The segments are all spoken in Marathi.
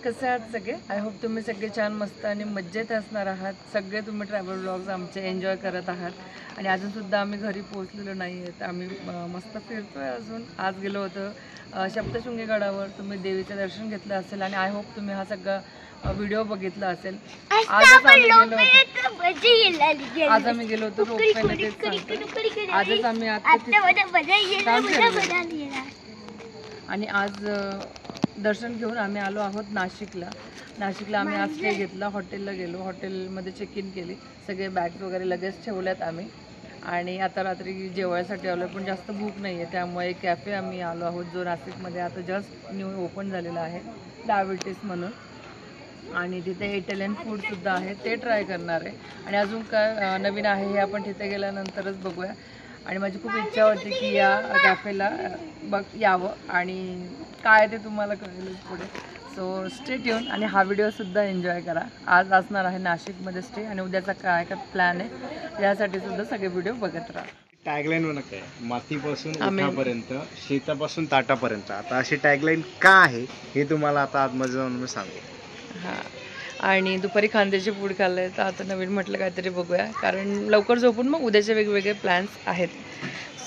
कसे आहात सगळे? आय होप तुम्ही सगळे छान मस्त आणि मज्जेत असणार आहात. सगळे तुम्ही ट्रॅव्हल ब्लॉग्स आमचे एन्जॉय करत आहात. आणि अजूनसुद्धा आम्ही घरी पोहोचलेलो नाही आहेत. आम्ही मस्त फिरतोय अजून. आज गेलो होतो सप्तशृंगी गडावर. तुम्ही देवीचं दर्शन घेतलं असेल आणि आय होप तुम्ही हा सगळा व्हिडिओ बघितला असेल. आजच आम्ही गेलो होतो रोपवेने. आजच आम्ही आणि आज दर्शन घेऊन आम्ही आलो आहोत नाशिकला. आम्ही आज स्टे घेतला. हॉटेलला गेलो. हॉटेलमध्ये चेक इन केली. सगळे बॅग्स वगैरे लगेच ठेवल्यात आम्ही. आणि आता रात्री जेवायसाठी आलो पण जास्त भूक नाही आहे. त्यामुळे एक कॅफे आम्ही आलो आहोत जो नाशिकमध्ये आता जस्ट न्यू ओपन झालेला आहे, डायबिटीस म्हणून. आणि तिथे इटालियन फूडसुद्धा आहे, ते ट्राय करणार आहे. आणि अजून काय नवीन आहे हे आपण तिथे गेल्यानंतरच बघूया. आणि माझी खूप इच्छा होती की या कॅफेला यावं आणि काय ते तुम्हाला कळेल पुढे. सो स्टे ट्यून आणि हा व्हिडिओसुद्धा एन्जॉय करा. आज असणार आहे नाशिकमध्ये स्टे आणि उद्याचा काय काय प्लॅन आहे यासाठी सुद्धा सगळे व्हिडिओ बघत राहा. टॅगलाईन म्हणा काय, मातीपासून उठापर्यंत, शेतापासून ताटापर्यंत. आता अशी टॅगलाईन का आहे हे तुम्हाला आता आतमध्ये जाऊन मी सांगू. हां, आणि दुपारी खांद्याची फूड खाल्लं तर आता नवीन म्हटलं काहीतरी बघूया, कारण लवकर झोपून मग उद्याचे वेगवेगळे प्लॅन्स आहेत.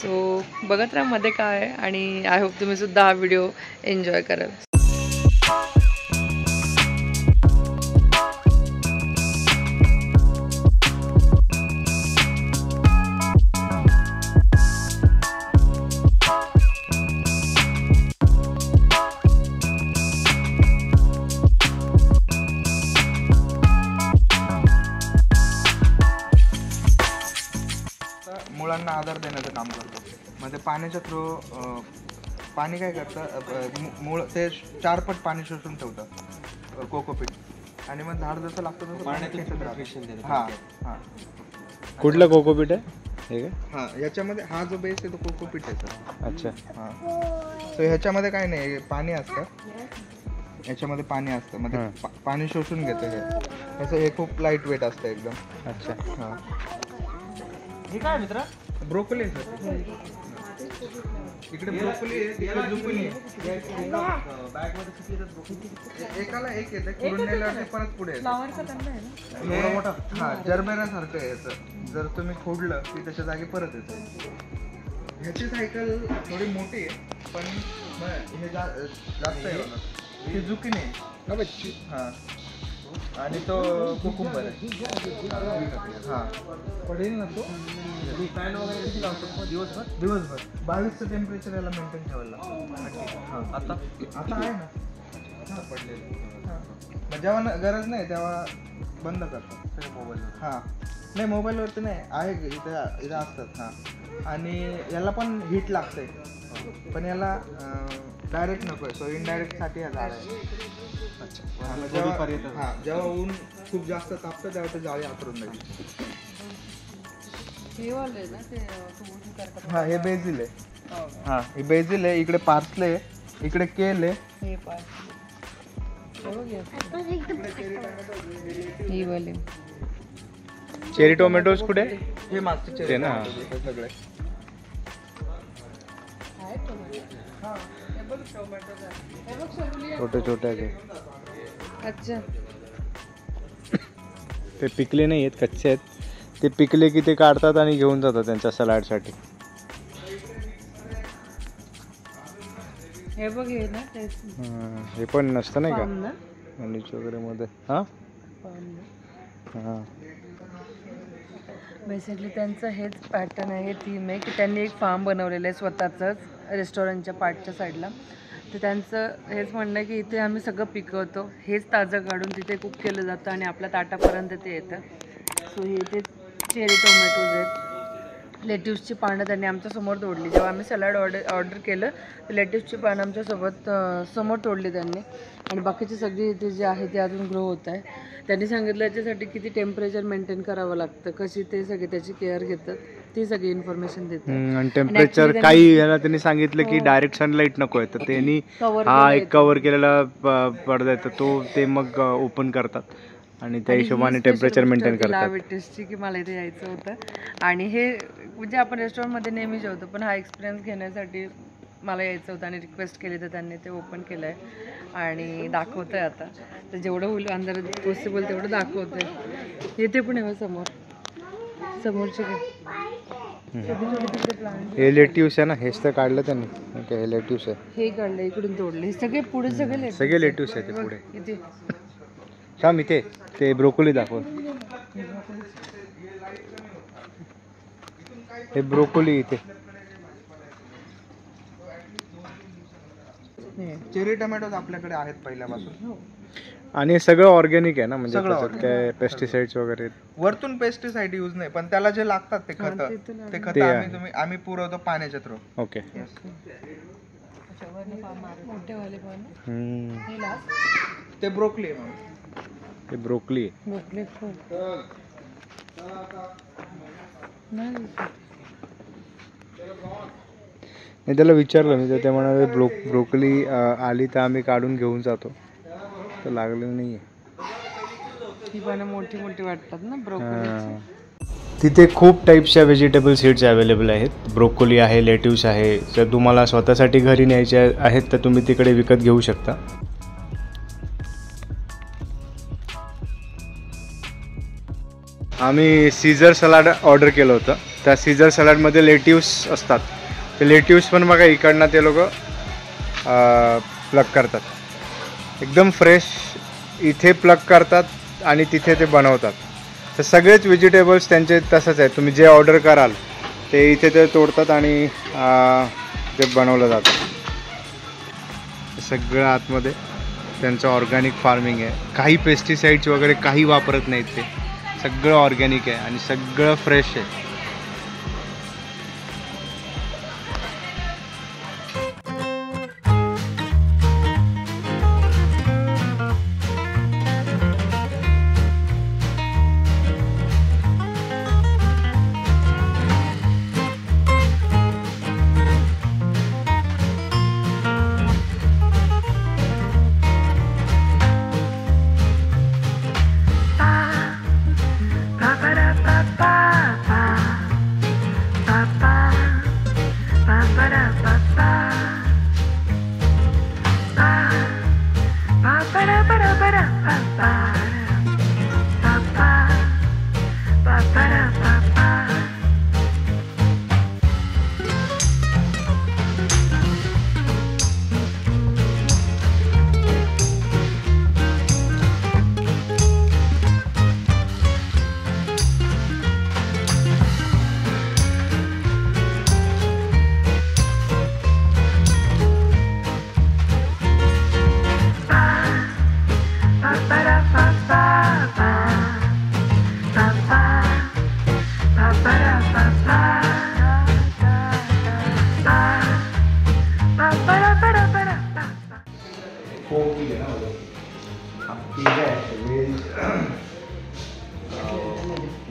सो बघत राहा मध्ये काय आहे. आणि आय होप तुम्ही सुद्धा हा व्हिडिओ एन्जॉय कराल. मुळांना आधार देण्याचं काम करतो. म्हणजे पाण्याच्या थ्रू पाणी काय करतं, मूळ ते 4 पट पाणी शोषून ठेवतं कोकोपीट. आणि मग झाड जसं लागतं तसं. हां हां. कुठलं कोकोपीट आहे हे? हां, याच्यामध्ये हा जो बेस आहे तो कोकोपीट आहे सर. अच्छा. हां, सो ह्याच्यामध्ये काय नाही, पाणी असतं. याच्यामध्ये पाणी असतं, म्हणजे पाणी शोषून घेतं हे. तसं हे खूप लाईट वेट असतं एकदम. अच्छा. हां, हे काय मित्र? ब्रोकोली आहे सर. इकडे ब्रोकोली आहे, तिकडे जुकिनी आहे. एकाला एक येतं, कुरून नेल्यावरती परत पुढे येतं. मोठा हां, जरबेरासारखं आहे याचं. जर तुम्ही खोडलं की त्याच्या जागी परत येतं. ह्याची सायकल थोडी मोठी आहे पण हे जास्त आहे बघा. ही जुकिनी आहे. हां, आणि तो कुकुंबर आहे. हां, पडेल ना तो. फॅन वगैरे किती लावतो दिवसभर 22चं टेम्परेचर याला मेंटेन ठेवायला लागतं. हां, आता आहे ना. हां, पडलेलं. हां, जेव्हा गरज नाही तेव्हा बंद करतात मोबाईलवर. हां, नाही मोबाईलवरती नाही आहे, इथं असतात. हां, आणि याला पण हीट लागते पण याला डायरेक्ट नको आहे. सो इनडायरेक्टसाठी हा झाड आहे. अच्छा. हां, जेव्हा ऊन खूप जास्त तापतं तेव्हा ते जाळी आतरून जाईल. हां, हे बेजिल आहे. हां, हे बेजिल आहे. इकडे पार्सले आहे, इकडे केल आहे. चेरी टोमॅटोज कुठे? हे मागचे चेरी ना सगळे. छोटे छोटे. अच्छा, ते पिकले नाही आहेत, कच्चे आहेत. ते पिकले की ते काढतात आणि घेऊन जातात त्यांच्या सलाडसाठी. हे बघ हे ना हे पण नसतं नाही का मंडीच वगैरे मध्ये. हां हां, बेसिकली त्यांचं हेच पॅटर्न आहे, थीम आहे की त्यांनी एक फार्म बनवलेलं आहे स्वतःचंच रेस्टॉरंटच्या पार्टच्या साईडला. तर त्यांचं हेच म्हणणं आहे की इथे आम्ही सगळं पिकवतो, हेच ताजं काढून तिथे कुक केलं जातं आणि आपल्या ताटापर्यंत ते येतं. सो हे इथे चेरी टोमॅटोज आहेत. लेट्यूसची पानं त्यांनी आमच्यासमोर तोडली. जेव्हा आम्ही सलाड ऑर्डर केलं तर लेट्यूसची पानं आमच्यासोबत समोर तोडली त्यांनी. आणि बाकीची सगळी इथे जी आहे ती अजून ग्रो होत आहे. त्यांनी सांगितलं याच्यासाठी किती टेम्परेचर मेंटेन करावं लागतं, कशी ते सगळे त्याची केअर घेतात, ती सगळी इन्फॉर्मेशन देतात. आणि टेम्परेचर काही याला त्यांनी सांगितलं की डायरेक्ट सनलाईट नको आहे, तर त्यांनी हा एक कव्हर केलेला पडदा आहे तो ते मग ओपन करतात आणि त्या हिशोबाने टेम्परेचर मेंटेन करतात. डायबिटीसची की मला इथे यायचं होतं. आणि हे म्हणजे आपण रेस्टॉरंटमध्ये नेहमी जेवतो पण हा एक्सपिरियन्स घेण्यासाठी मला यायचं होतं आणि रिक्वेस्ट केली तर त्यांनी ते ओपन केलं आहे आणि दाखवतं आहे आता. तर जेवढं होईल अंदर पॉसिबल तेवढं दाखवतं आहे. येते पण आहे समोरचे हे लेट्यूस आहे ना, हेच तर काढलं त्यांनी. ओके, हे लेट्यूस आहे. हे काढलं इकडून तोडले हे सगळे पुढे सगळे सगळे लेट्यूस आहे ते पुढे. इथे थांब, इथे ते ब्रोकोली दाखव. हे ब्रोकोली इथे. चेरी टोमॅटोज आपल्याकडे आहेत पहिल्यापासून. आणि हे सगळं ऑर्गॅनिक आहे ना, म्हणजे सगळं त्याच्यात काय पेस्टिसाइड्स वगैरे. वरतून पेस्टिसाइड यूज नाही, पण त्याला जे लागतात ते खत ते खत ते आहे. आम्ही पुरवतो पाण्याच्या थ्रू. ओके. मोठेवाले पण हम्म. हे लास्ट ते ब्रोकली आहे. हे ब्रोकोली आहे. मोकळे खूप नाही मी त्याला विचारलं, मी तर ते म्हणाले ब्रोकोली आली तर आम्ही काढून घेऊन जातो, तर लागलेलं नाही आहे. ही पण मोठी मोठी वाटतात ना ब्रोकोली. तिथे खूप टाईप्सच्या व्हेजिटेबल सीड्स अवेलेबल आहेत. ब्रोकोली आहे, लेट्यूस आहे. जर तुम्हाला स्वतःसाठी घरी न्यायचे आहेत तर तुम्ही तिकडे विकत घेऊ शकता. आम्ही सीझर सलाड ऑर्डर केलं होतं. त्या सीझर सलाडमध्ये लेट्यूस असतात. ते लेट्यूस पण बघा इकडनं ते लोक प्लग करतात, एकदम फ्रेश इथे प्लग करतात आणि तिथे ते बनवतात. तर सगळेच व्हेजिटेबल्स त्यांचे तसंच आहे. तुम्ही जे ऑर्डर कराल ते इथे ते तोडतात आणि ते बनवलं जातं. सगळं आतमध्ये त्यांचं ऑर्गॅनिक फार्मिंग आहे. काही पेस्टिसाइड्स वगैरे काही वापरत नाहीत. ते सगळं ऑर्गॅनिक आहे आणि सगळं फ्रेश आहे.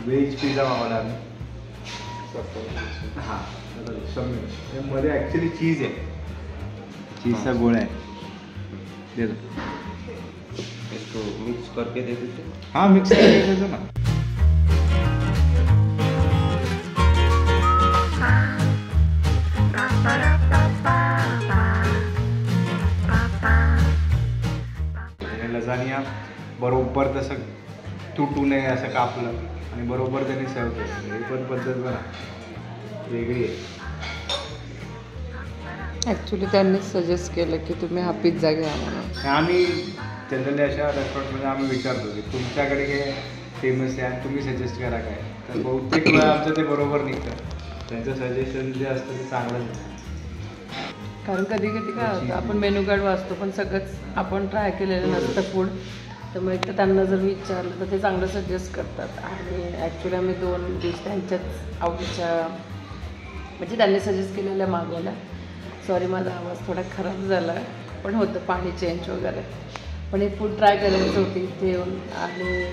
व्हेज पिझ्झा मागवला आम्ही. हां, मध्ये ॲक्च्युली चीज आहे, चीजचा गोळा आहे. देतो इसको मिक्स करके दे देते. हां, मिक्स करके देतो ना. लजानिया बरोबर तसं तुटू नये असं कापलं आणि बरोबर त्याने सर्व केलं. ही पण पद्धत बघा वेगळी आहे. ॲक्च्युली त्यांनीच सजेस्ट केलं की तुम्ही हा पिझ्झा घ्या म्हणून. आम्ही जनरली अशा रेस्टॉरंटमध्ये आम्ही विचारतो की तुमच्याकडे काय फेमस आहे आणि तुम्ही सजेस्ट करा काय. तर बहुतेक वेळा आमचं ते बरोबर निघतं. त्यांचं सजेशन जे असतं ते चांगलं निघतं. कारण कधी कधी काय होतं आपण मेनू कार्ड वाचतो पण सगळंच आपण ट्राय केलेलं नसतं फूड. त्यामुळे तर त्यांना जर विचारलं तर ते चांगलं सजेस्ट करतात. आणि ॲक्च्युली आम्ही 2 डिश त्यांच्याच आवडीच्या म्हणजे त्यांनी सजेस्ट केलेल्या मागवल्या. सॉरी माझा आवाज थोडा खराब झाला पण होतं पाणी चेंज वगैरे. पण हे फूड ट्राय करायचं होती इथे येऊन आणि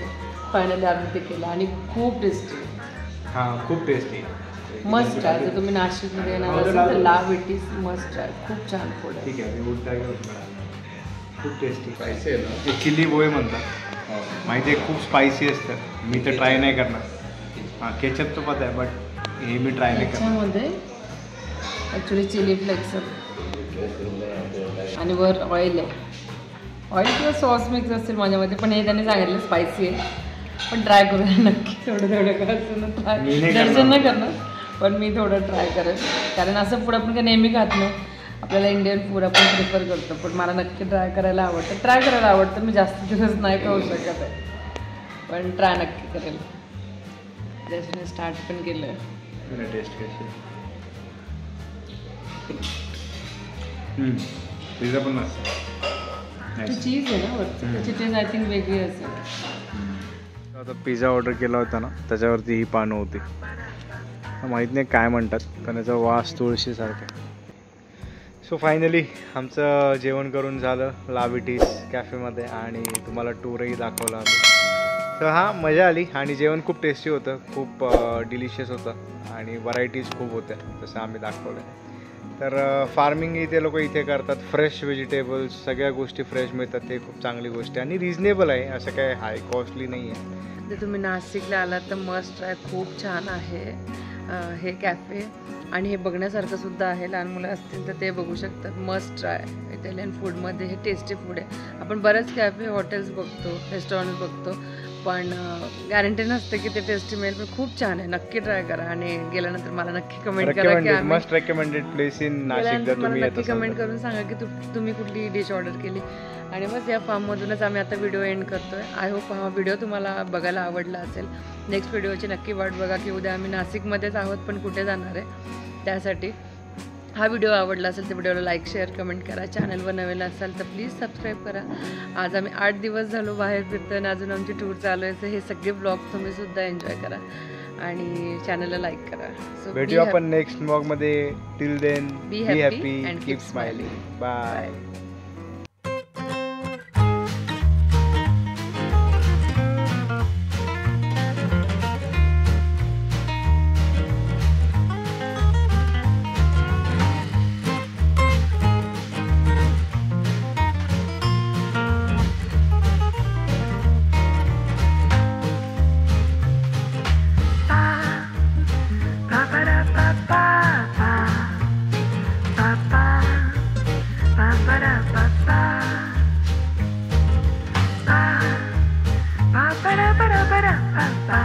फायनली आम्ही ते केलं आणि खूप टेस्टी. हां, खूप टेस्टी. Must try. जर तुम्ही नाशिकमध्ये येणार असेल तर लाव इट इज मस्ट ट्राय. खूप छान फूड आहे. ठीक आहे, मी उलटा खूप टेस्टी. स्पायसी आहे ना, ते चिली बोय म्हणतात. माहिती आहे खूप स्पायसी असतं. मी तर ट्राय नाही करणार. हां, केचप तर पता आहे बट हे मी ट्राय नाही करणार. त्याच्यामध्ये ॲक्च्युली चिली फ्लेक्स आणि वर ऑइल आहे. ऑइल किंवा सॉस मिक्स असेल माझ्यामध्ये, पण हे त्यांनी सांगितलं स्पायसी आहे. पण ट्राय करूया नक्की, थोडं करायचं ट्राय. दर्शन नाही करणार, पण मी थोडं ट्राय करेन. कारण असं फूड आपण काही नेहमी खात नाही. आपल्याला इंडियन फूड आपण प्रिफर करतो, पण मला नक्की ट्राय करायला आवडतं. मी जास्त दिवस नाही खाऊ शकत आहे, पण ट्राय नक्की करेल. जस्ट स्टार्ट पण केलं आहे. टेस्ट कशी पिझ्झा पण मस्त. चीज आहे ना वरती, त्याची टेस्ट आय थिंक वेगळी असेल. आता पिझ्झा ऑर्डर केला होता ना, त्याच्यावरती ही पानं होती. माहीत नाही काय म्हणतात, पण याचा वास तुळशीसारखा. सो फायनली आमचं जेवण करून झालं लाविटीस कॅफेमध्ये, आणि तुम्हाला टूरही दाखवला आम्ही. तर हा मजा आली, आणि जेवण खूप टेस्टी होतं, खूप डिलिशियस होतं, आणि व्हरायटीज खूप होत्या जसं आम्ही दाखवलं. तर फार्मिंगही ते लोक इथे करतात. फ्रेश व्हेजिटेबल्स, सगळ्या गोष्टी फ्रेश मिळतात. ते खूप चांगली गोष्ट आहे, आणि रिजनेबल आहे, असं काय हाय कॉस्टली नाही आहे. जर तुम्ही नाशिकला आलात तर मस्ट ट्राय. खूप छान आहे हे कॅफे, आणि हे बघण्यासारखं सुद्धा आहे. लहान मुलं असतील तर ते बघू शकतात. Must try. इटालियन फूडमध्ये हे टेस्टी फूड आहे. आपण बरेच कॅफे हॉटेल्स बघतो, रेस्टॉरंट बघतो, पण गॅरंटी नसते की ते टेस्टी मिळेल. पण खूप छान आहे, नक्की ट्राय करा. आणि गेल्यानंतर मला नक्की कमेंट करा की must recommended place in Nashik. जर तुम्ही नक्की कमेंट करून सांगा की तुम्ही कुठली डिश ऑर्डर केली. आणि बस या फार्ममधूनच आम्ही आता व्हिडिओ एंड करतोय. आय होप हा व्हिडिओ तुम्हाला बघायला आवडला असेल. नेक्स्ट व्हिडिओची नक्की वाट बघा, की उद्या आम्ही नाशिकमध्येच आहोत, पण कुठे जाणार आहे त्यासाठी. हा व्हिडिओ आवडला असेल तर व्हिडिओला लाईक, शेअर, कमेंट करा. चॅनलवर नवीन असाल तर प्लीज सबस्क्राईब करा. आज आम्ही 8 दिवस झालो बाहेर फिरतो, आणि अजून आमची टूर चालू आहे. तर हे सगळे ब्लॉग तुम्ही सुद्धा एन्जॉय करा, आणि चॅनलला लाईक करा. सो भेटूया आपण नेक्स्ट ब्लॉगमध्ये. Till then be happy and keep keep smiling. Bye. Ba ba da ba da ba da ba ba.